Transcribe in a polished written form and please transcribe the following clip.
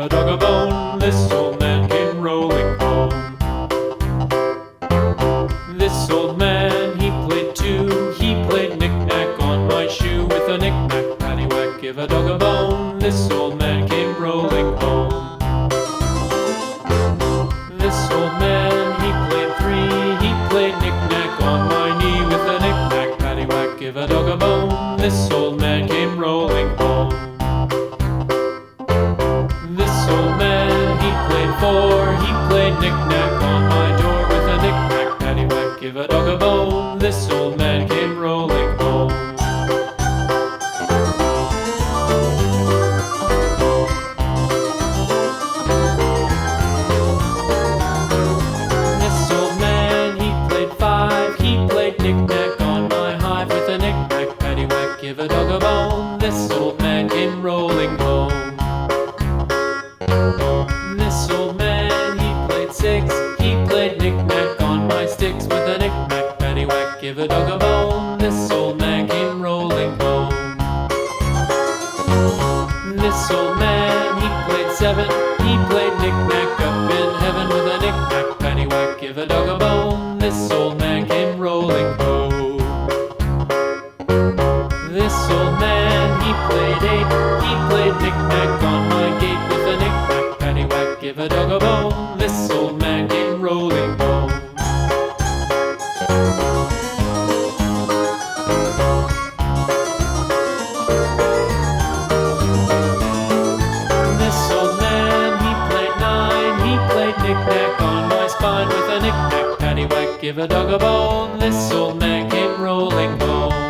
a dog a bone. This old man came rolling home. This old man, he played too. He played knick-knack on my shoe. With a knick-knack, paddywhack, give a dog a bone. This old man came rolling home. This old man, he played three. He played knick-knack on my knee. With a knick-knack, paddywhack, give a dog a bone. This old man came rolling home. This old man, he played four. He played knick-knack on my door. With a knick-knack, paddywhack, give a dog a bone. This old man came rolling home. This old man, he played five. He played knick-knack on my hive. With a knick-knack, paddywhack, give a dog a bone. This old man came rolling home. This old man, he played six. He played knick-knack on my sticks. With a knick-knack, paddywhack, give a dog a bone. This old man came rolling home. This old man, he played seven. He played knick-knack up in heaven. With a knick-knack, paddywhack, give a dog a bone. This old man came rolling home. This old man, he played eight. He played knick-knack on my gate. With a knick-knack, paddywhack, give a dog a bone. This old man came rolling home. This old man, he played nine. He played knick-knack on my spine. With a knick-knack, paddywhack, give a dog a bone. This old man came rolling home.